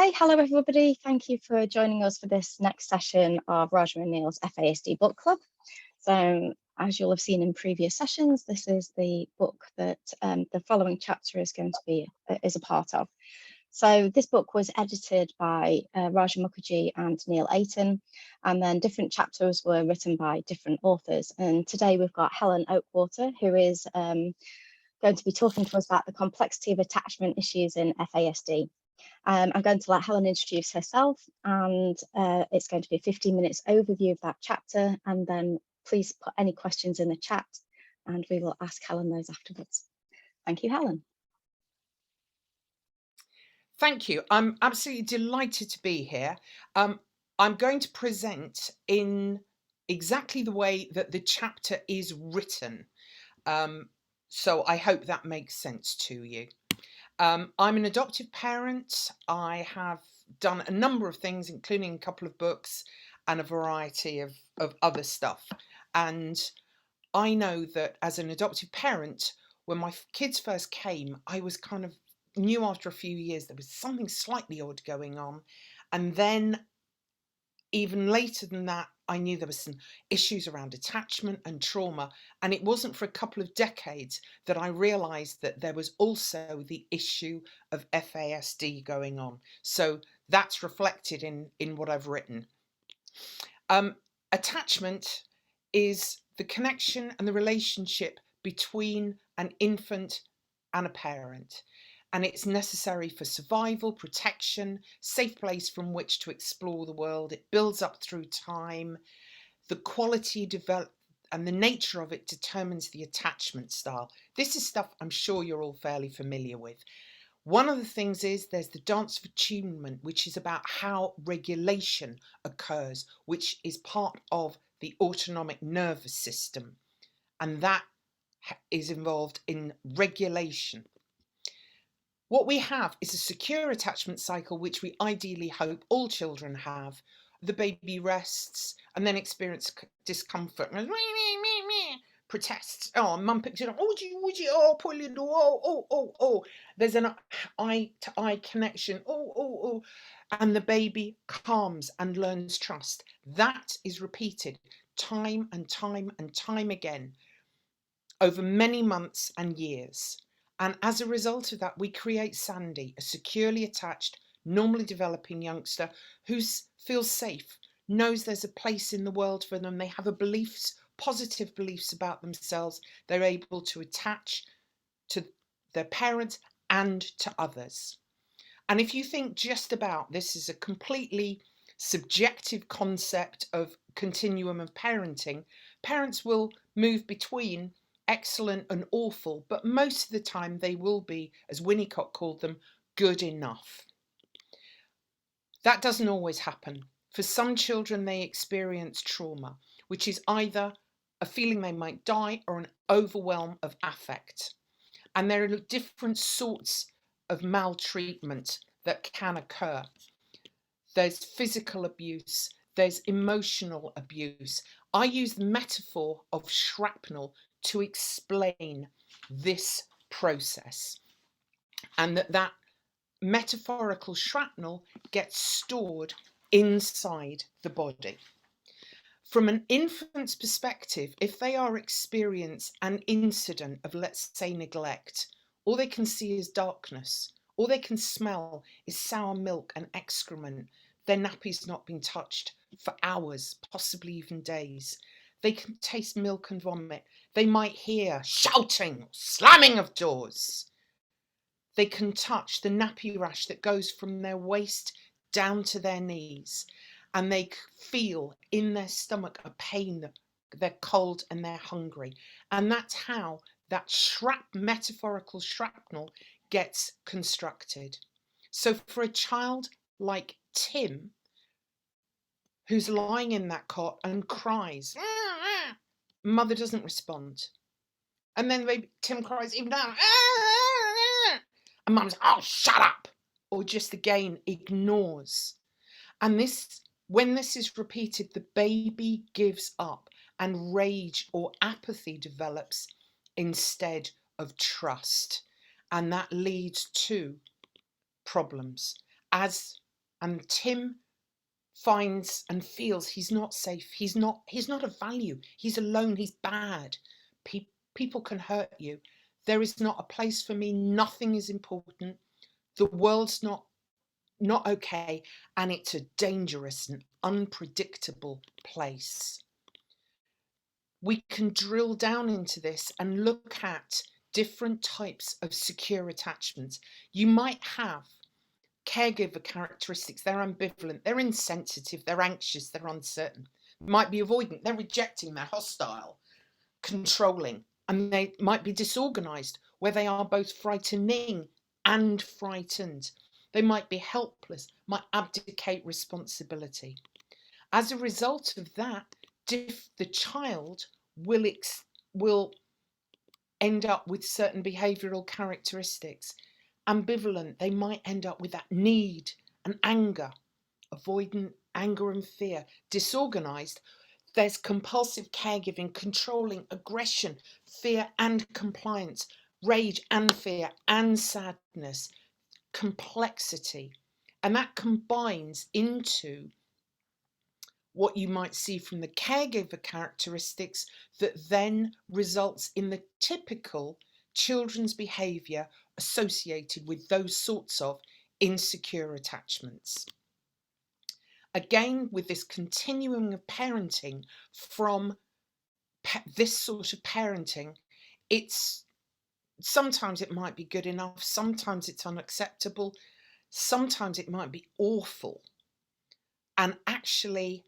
Okay, hello everybody. Thank you for joining us for this next session of Roger and Neil's FASD book club. So as you'll have seen in previous sessions, this is the book that the following chapter is going to be a part of. So this book was edited by Raja Mukherjee and Neil Aiton, and then different chapters were written by different authors. And today we've got Helen Oakwater, who is going to be talking to us about the complexity of attachment issues in FASD. I'm going to let Helen introduce herself, and it's going to be a 15 minutes overview of that chapter, and then please put any questions in the chat and we will ask Helen those afterwards. Thank you, Helen. Thank you. I'm absolutely delighted to be here. I'm going to present in exactly the way that the chapter is written. So I hope that makes sense to you. I'm an adoptive parent. I have done a number of things, including a couple of books and a variety of other stuff. And I know that as an adoptive parent, when my kids first came, I was kind of knew after a few years there was something slightly odd going on. And then even later than that, I knew there was some issues around attachment and trauma. And it wasn't for a couple of decades that I realised that there was also the issue of FASD going on. So that's reflected in what I've written. Attachment is the connection and the relationship between an infant and a parent. And it's necessary for survival, protection, safe place from which to explore the world. It builds up through time. The quality and the nature of it determines the attachment style. This is stuff I'm sure you're all fairly familiar with. One of the things is there's the dance of attunement, which is about how regulation occurs, which is part of the autonomic nervous system. And that is involved in regulation. What we have is a secure attachment cycle, which we ideally hope all children have. The baby rests and then experiences discomfort. Protests. Oh, mum picks it up. Oh, would you? Oh, poor little. Oh. There's an eye-to-eye connection. Oh. And the baby calms and learns trust. That is repeated time and time again over many months and years. And as a result of that, we create Sandy, a securely attached, normally developing youngster who feels safe, knows there's a place in the world for them. They have positive beliefs about themselves. They're able to attach to their parents and to others. And if you think just about this is a completely subjective concept of continuum of parenting, parents will move between excellent and awful, but most of the time they will be, as Winnicott called them, good enough. That doesn't always happen. For some children, they experience trauma, which is either a feeling they might die or an overwhelm of affect. And there are different sorts of maltreatment that can occur. There's physical abuse, there's emotional abuse. I use the metaphor of shrapnel to explain this process, and that metaphorical shrapnel gets stored inside the body. From an infant's perspective, if they are experiencing an incident of, let's say, neglect, all they can see is darkness. All they can smell is sour milk and excrement. Their nappy's not been touched for hours, possibly even days. They can taste milk and vomit. They might hear shouting, slamming of doors. They can touch the nappy rash that goes from their waist down to their knees, and they feel in their stomach a pain. They're cold and they're hungry. And that's how that metaphorical shrapnel gets constructed. So for a child like Tim, who's lying in that cot and cries, mother doesn't respond. And then Tim cries even down, and mum's, oh, shut up, or just again ignores. And when this is repeated, the baby gives up and rage or apathy develops instead of trust. And that leads to problems, as and Tim finds and feels he's not safe. He's not of value. He's alone. He's bad. People can hurt you. There is not a place for me. Nothing is important. The world's not okay, and it's a dangerous and unpredictable place. We can drill down into this and look at different types of secure attachments. You might have caregiver characteristics. They're ambivalent, they're insensitive, they're anxious, they're uncertain. Might be avoidant, they're rejecting, they're hostile, controlling, and they might be disorganized, where they are both frightening and frightened. They might be helpless, might abdicate responsibility. As a result of that, the child will end up with certain behavioural characteristics. Ambivalent, they might end up with that need and anger, avoidant, anger and fear. Disorganised, there's compulsive caregiving, controlling, aggression, fear and compliance, rage and fear and sadness, complexity. And that combines into what you might see from the caregiver characteristics that then results in the typical children's behaviour associated with those sorts of insecure attachments. Again, with this continuum of parenting from this sort of parenting, sometimes it might be good enough, sometimes it's unacceptable, sometimes it might be awful. And actually,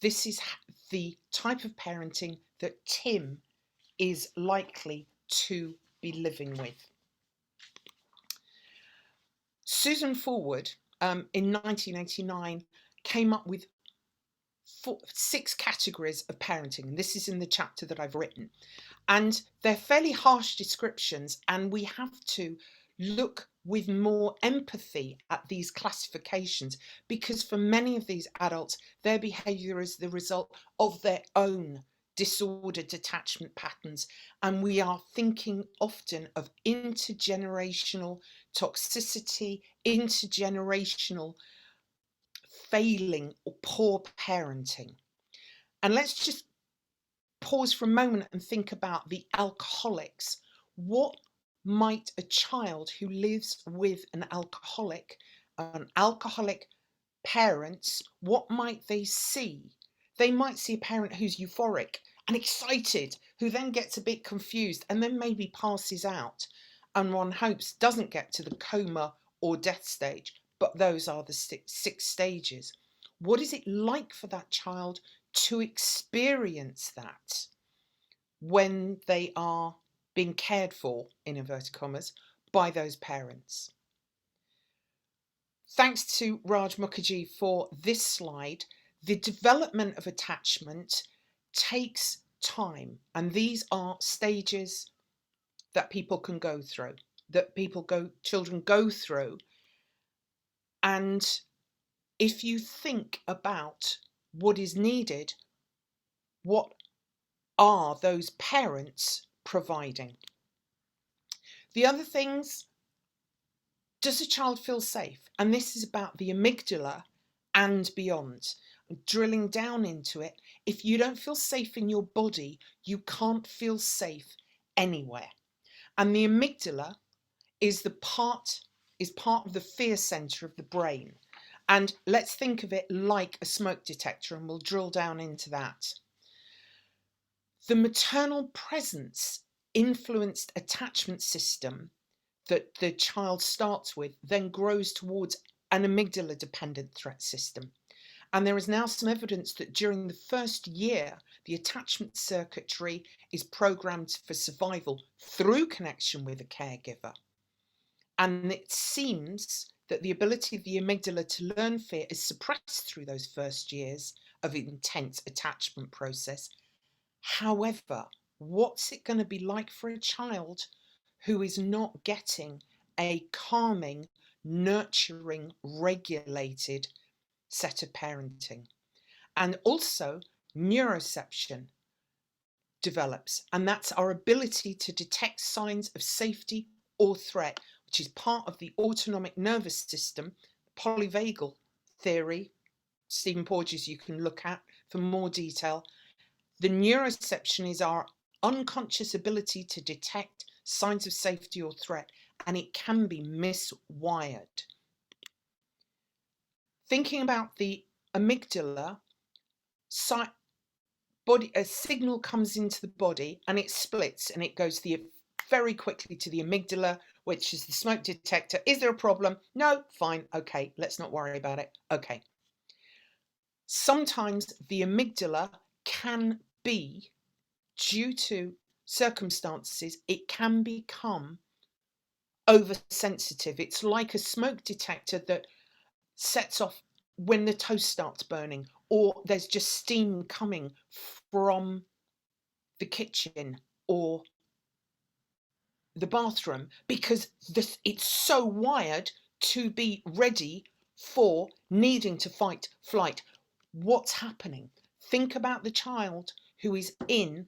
this is the type of parenting that Tim is likely to be living with. Susan Forward, in 1989, came up with 6 categories of parenting, and this is in the chapter that I've written. And they're fairly harsh descriptions, and we have to look with more empathy at these classifications, because for many of these adults, their behaviour is the result of their own disordered attachment patterns, and we are thinking often of intergenerational toxicity, intergenerational failing or poor parenting. And let's just pause for a moment and think about the alcoholics. What might a child who lives with an alcoholic parents, what might they see? They might see a parent who's euphoric and excited, who then gets a bit confused and then maybe passes out, and one hopes doesn't get to the coma or death stage, but those are the 6 stages. What is it like for that child to experience that when they are being cared for, in inverted commas, by those parents? Thanks to Raj Mukherjee for this slide. The development of attachment takes time, and these are stages that people can go through, children go through. And if you think about what is needed, what are those parents providing? The other things, does a child feel safe? And this is about the amygdala and beyond. Drilling down into it, if you don't feel safe in your body, you can't feel safe anywhere. And the amygdala is part of the fear center of the brain. And let's think of it like a smoke detector, and we'll drill down into that. The maternal presence influenced attachment system that the child starts with then grows towards an amygdala dependent threat system. And there is now some evidence that during the first year, the attachment circuitry is programmed for survival through connection with a caregiver. And it seems that the ability of the amygdala to learn fear is suppressed through those first years of intense attachment process. However, what's it going to be like for a child who is not getting a calming, nurturing, regulated set of parenting? And also, neuroception develops, and that's our ability to detect signs of safety or threat, which is part of the autonomic nervous system, polyvagal theory, Stephen Porges, you can look at for more detail. The neuroception is our unconscious ability to detect signs of safety or threat, and it can be miswired. Thinking about the amygdala, a signal comes into the body and it splits and it goes very quickly to the amygdala, which is the smoke detector. Is there a problem? No, fine, okay, let's not worry about it. Okay. Sometimes the amygdala can be, due to circumstances, it can become oversensitive. It's like a smoke detector that sets off when the toast starts burning, or there's just steam coming from the kitchen or the bathroom, because it's so wired to be ready for needing to fight, flight. What's happening? Think about the child who is in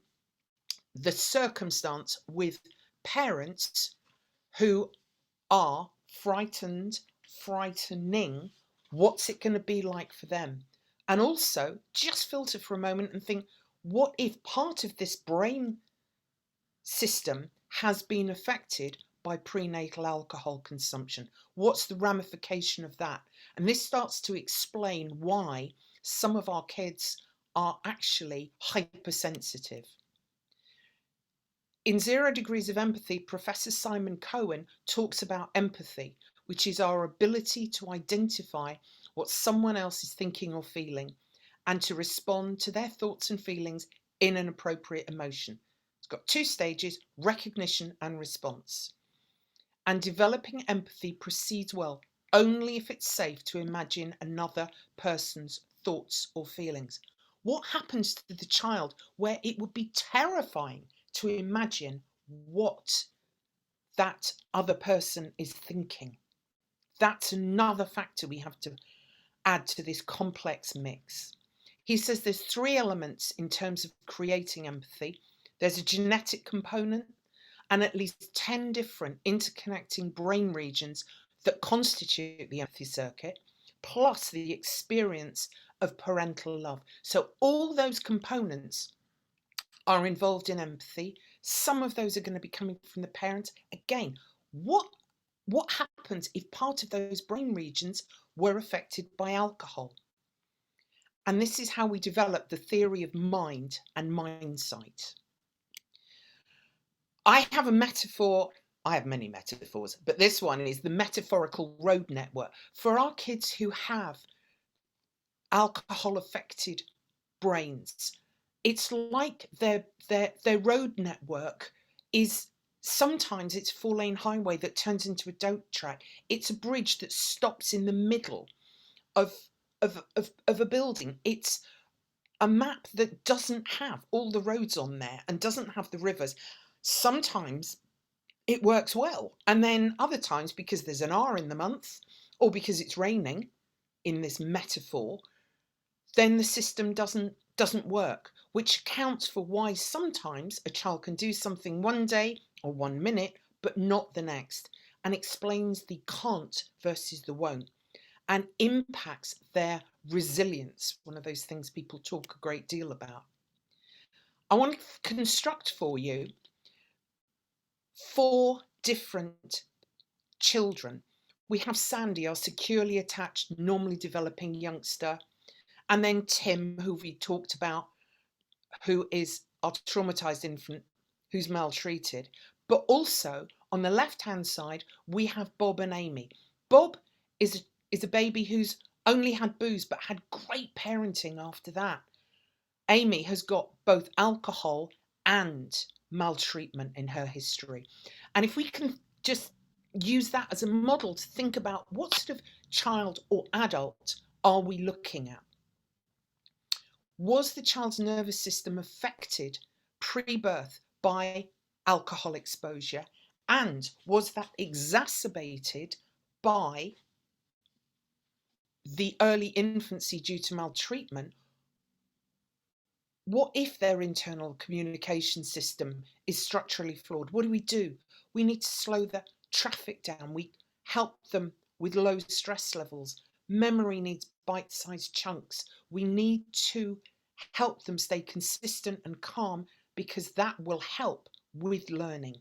the circumstance with parents who are frightened, frightening. What's it going to be like for them? And also just filter for a moment and think, what if part of this brain system has been affected by prenatal alcohol consumption? What's the ramification of that? And this starts to explain why some of our kids are actually hypersensitive. In 0 Degrees of Empathy, Professor Simon Cohen talks about empathy, which is our ability to identify what someone else is thinking or feeling and to respond to their thoughts and feelings in an appropriate emotion. It's got 2 stages, recognition and response. And developing empathy proceeds well only if it's safe to imagine another person's thoughts or feelings. What happens to the child where it would be terrifying to imagine what that other person is thinking? That's another factor we have to add to this complex mix. He says there's 3 elements in terms of creating empathy. There's a genetic component and at least 10 different interconnecting brain regions that constitute the empathy circuit, plus the experience of parental love. So all those components are involved in empathy. Some of those are going to be coming from the parents. Again, what happens if part of those brain regions were affected by alcohol? And this is how we develop the theory of mind and mindsight. I have a metaphor. I have many metaphors, but this one is the metaphorical road network. For our kids who have alcohol affected brains, it's like their road network is, sometimes it's a 4-lane highway that turns into a dirt track. It's a bridge that stops in the middle of a building. It's a map that doesn't have all the roads on there and doesn't have the rivers. Sometimes it works well, and then other times, because there's an R in the month or because it's raining in this metaphor, then the system doesn't work, which accounts for why sometimes a child can do something one day or 1 minute but not the next, and explains the can't versus the won't, and impacts their resilience, one of those things people talk a great deal about. I want to construct for you 4 different children. We have Sandy, our securely attached, normally developing youngster, and then Tim, who we talked about, who is our traumatized infant who's maltreated. But also on the left-hand side, we have Bob and Amy. Bob is a baby who's only had booze but had great parenting after that. Amy has got both alcohol and maltreatment in her history. And if we can just use that as a model to think about what sort of child or adult are we looking at? Was the child's nervous system affected pre-birth by alcohol exposure? And was that exacerbated by the early infancy due to maltreatment? What if their internal communication system is structurally flawed? What do? We need to slow the traffic down. We help them with low stress levels. Memory needs bite-sized chunks. We need to help them stay consistent and calm, because that will help with learning.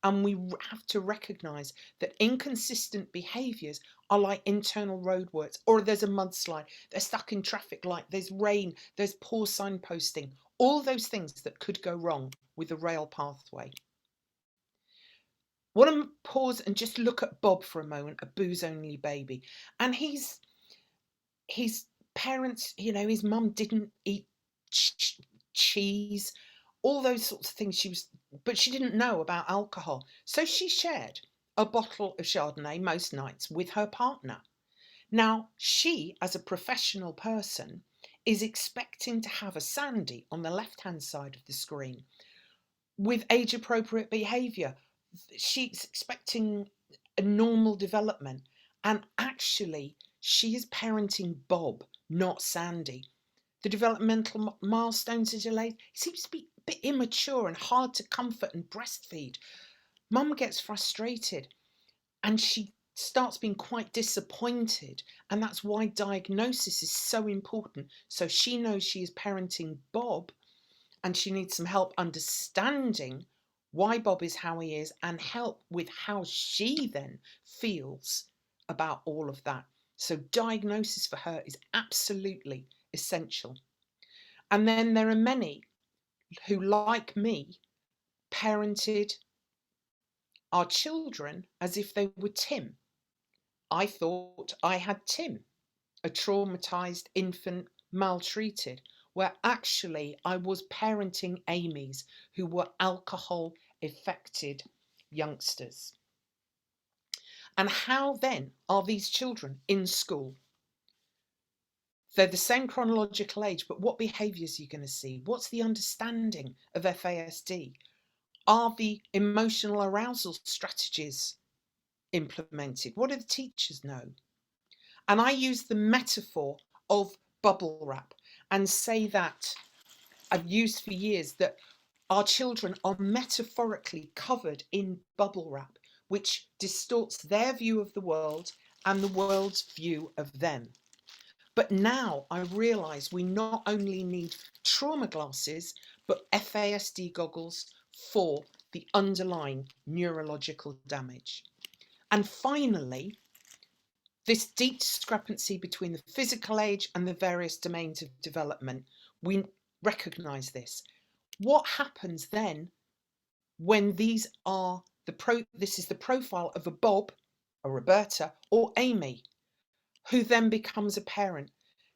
And we have to recognise that inconsistent behaviours are like internal roadworks, or there's a mudslide, they're stuck in traffic light, there's rain, there's poor signposting, all those things that could go wrong with the rail pathway. Want to pause and just look at Bob for a moment, a booze-only baby. And his parents, you know, his mum didn't eat cheese, all those sorts of things. But she didn't know about alcohol. So she shared a bottle of Chardonnay most nights with her partner. Now, she, as a professional person, is expecting to have a Sandy on the left-hand side of the screen with age-appropriate behaviour. She's expecting a normal development, and actually she is parenting Bob, not Sandy. The developmental milestones are delayed. It seems to be a bit immature and hard to comfort and breastfeed. Mum gets frustrated and she starts being quite disappointed, and that's why diagnosis is so important. So she knows she is parenting Bob, and she needs some help understanding why Bob is how he is, and help with how she then feels about all of that. So diagnosis for her is absolutely essential. And then there are many who, like me, parented our children as if they were Tim. I thought I had Tim, a traumatized infant, maltreated, where actually I was parenting Amy's, who were alcohol affected youngsters. And how then are these children in school? They're the same chronological age, but what behaviours are you going to see? What's the understanding of FASD? Are the emotional arousal strategies implemented? What do the teachers know? And I use the metaphor of bubble wrap and say that I've used for years, that our children are metaphorically covered in bubble wrap, which distorts their view of the world and the world's view of them. But now I realise we not only need trauma glasses, but FASD goggles for the underlying neurological damage. And finally, this deep discrepancy between the physical age and the various domains of development, we recognise this. What happens then when these are this is the profile of a Bob, a Roberta, or Amy, who then becomes a parent?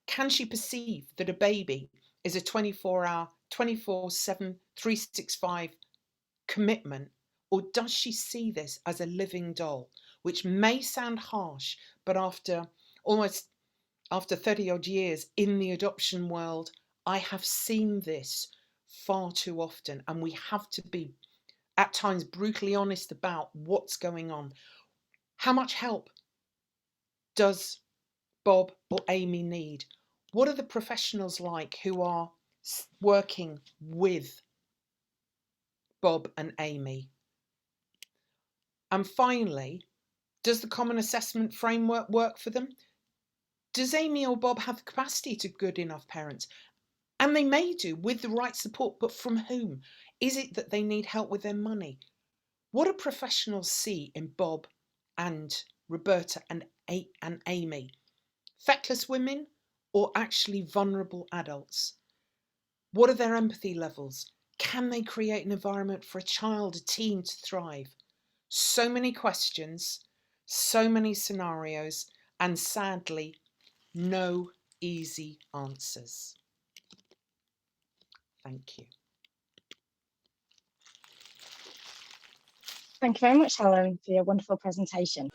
Can she perceive that a baby is a 24-hour, 24/7, 365 commitment, or does she see this as a living doll? Which may sound harsh, but after 30 odd years in the adoption world, I have seen this far too often, and we have to be at times brutally honest about what's going on. How much help does Bob or Amy need? What are the professionals like who are working with Bob and Amy? And finally, does the common assessment framework work for them? Does Amy or Bob have the capacity to good enough parents? And they may do, with the right support, but from whom? Is it that they need help with their money? What do professionals see in Bob and Roberta and Amy? Feckless women, or actually vulnerable adults? What are their empathy levels? Can they create an environment for a child, a teen to thrive? So many questions, so many scenarios, and sadly, no easy answers. Thank you. Thank you very much, Helen, for your wonderful presentation.